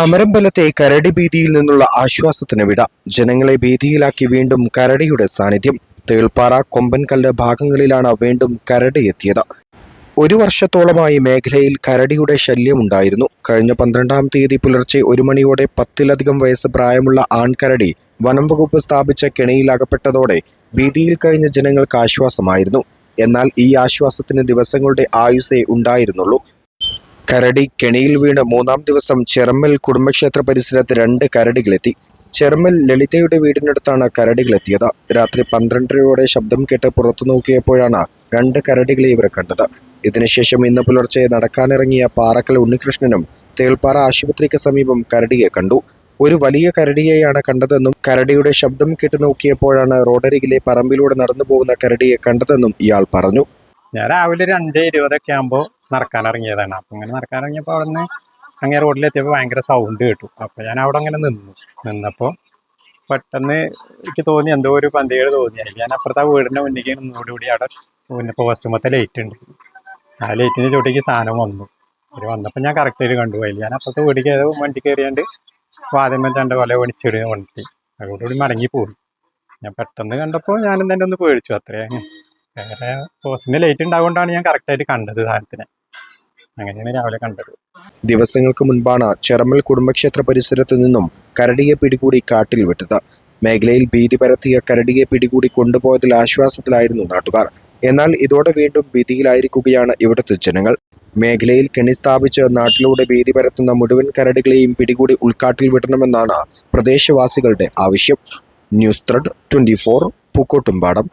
അമരമ്പലത്തെ കരടി ഭീതിയിൽ നിന്നുള്ള ആശ്വാസത്തിന് വിട. ജനങ്ങളെ ഭീതിയിലാക്കി വീണ്ടും കരടിയുടെ സാന്നിധ്യം. തേൾപ്പാറ, കൊമ്പൻകല്ല് ഭാഗങ്ങളിലാണ് വീണ്ടും കരടി എത്തിയത്. ഒരു വർഷത്തോളമായി മേഖലയിൽ കരടിയുടെ ശല്യമുണ്ടായിരുന്നു. കഴിഞ്ഞ 12-ാം തീയതി പുലർച്ചെ 1 മണിയോടെ 10-ലധികം വയസ്സ് പ്രായമുള്ള ആൺകരടി വനം വകുപ്പ് സ്ഥാപിച്ച കെണിയിൽ അകപ്പെട്ടതോടെ ഭീതിയിൽ കഴിഞ്ഞ ജനങ്ങൾക്ക് ആശ്വാസമായിരുന്നു. എന്നാൽ ഈ ആശ്വാസത്തിന് ദിവസങ്ങളുടെ ആയുസ്സേ ഉണ്ടായിരുന്നുള്ളൂ. കരടി കെണിയിൽ വീണ് 3-ാം ദിവസം ചെറമ്മൽ കുടുംബക്ഷേത്ര പരിസരത്ത് 2 കരടികളെത്തി. ചെറമ്മൽ ലളിതയുടെ വീടിനടുത്താണ് കരടികളെത്തിയത്. രാത്രി 12:30-യോടെ ശബ്ദം കേട്ട് പുറത്തു നോക്കിയപ്പോഴാണ് 2 കരടികളെ ഇവർ കണ്ടത്. ഇതിനുശേഷം ഇന്ന് പുലർച്ചെ നടക്കാനിറങ്ങിയ പാറക്കൽ ഉണ്ണികൃഷ്ണനും തേൾപ്പാറ ആശുപത്രിക്ക് സമീപം കരടിയെ കണ്ടു. ഒരു വലിയ കരടിയെയാണ് കണ്ടതെന്നും കരടിയുടെ ശബ്ദം കേട്ട് നോക്കിയപ്പോഴാണ് റോഡരികിലെ പറമ്പിലൂടെ നടന്നു പോകുന്ന കരടിയെ കണ്ടതെന്നും ഇയാൾ പറഞ്ഞു. ഞാൻ രാവിലെ ഒരു 5:20 ആകുമ്പോൾ നടക്കാനിറങ്ങിയതാണ്. അപ്പം ഇങ്ങനെ നടക്കാനിറങ്ങിയപ്പോൾ അവിടെ നിന്ന് അങ്ങനെ റോഡിലെത്തിയപ്പോൾ ഭയങ്കര സൗണ്ട് കേട്ടു. അപ്പോൾ ഞാൻ അവിടെ അങ്ങനെ നിന്നപ്പോൾ പെട്ടെന്ന് എനിക്ക് തോന്നി എന്തോ ഒരു പന്തികേട് തോന്നി. അതിൽ ഞാൻ അപ്പുറത്തെ വീടിൻ്റെ മുന്നിലേക്ക് നിന്നോടുകൂടി അവിടെ പിന്നെ പോസ്റ്റുമത്തെ ലൈറ്റ് ഉണ്ട്. ആ ലൈറ്റിൻ്റെ ചോട്ടേക്ക് സാധനം വന്നു. അവർ വന്നപ്പോൾ ഞാൻ കറക്റ്റായിട്ട് കണ്ടു. അതിൽ ഞാൻ അപ്പുറത്തെ വീട്ടിലേക്ക് വണ്ടി കയറിയാണ്ട് വാദ്യം വെച്ചാണ്ട് കൊല ഒണിച്ചിടുക വണ്ടി അതോടുകൂടി മടങ്ങിപ്പോയി. ഞാൻ പെട്ടെന്ന് കണ്ടപ്പോൾ ഞാൻ തന്നെ ഒന്ന് പേടിച്ചു. അത്രയും വേറെ പോസ്റ്റിൻ്റെ ലൈറ്റ് ഉണ്ടാകൊണ്ടാണ് ഞാൻ കറക്റ്റായിട്ട് കണ്ടത് സാധനത്തിനെ. അങ്ങനെയാണ് രാവിലെ കണ്ടത്. ദിവസങ്ങൾക്ക് മുൻപാണ് ചെറമ്മൽ കുടുംബക്ഷേത്ര പരിസരത്ത് നിന്നും കരടിയെ പിടികൂടി കാട്ടിൽ വിട്ടത്. മേഖലയിൽ ഭീതി പരത്തിയ കരടിയെ പിടികൂടി കൊണ്ടുപോയതിൽ ആശ്വാസത്തിലായിരുന്നു നാട്ടുകാർ. എന്നാൽ ഇതോടെ വീണ്ടും ഭീതിയിലായിരിക്കുകയാണ് ഇവിടുത്തെ ജനങ്ങൾ. മേഖലയിൽ കെണി സ്ഥാപിച്ച് നാട്ടിലൂടെ ഭീതി പരത്തുന്ന മുഴുവൻ കരടികളെയും പിടികൂടി ഉൾക്കാട്ടിൽ വിടണമെന്നാണ് പ്രദേശവാസികളുടെ ആവശ്യം. News thread 24 Pookkottumpadam.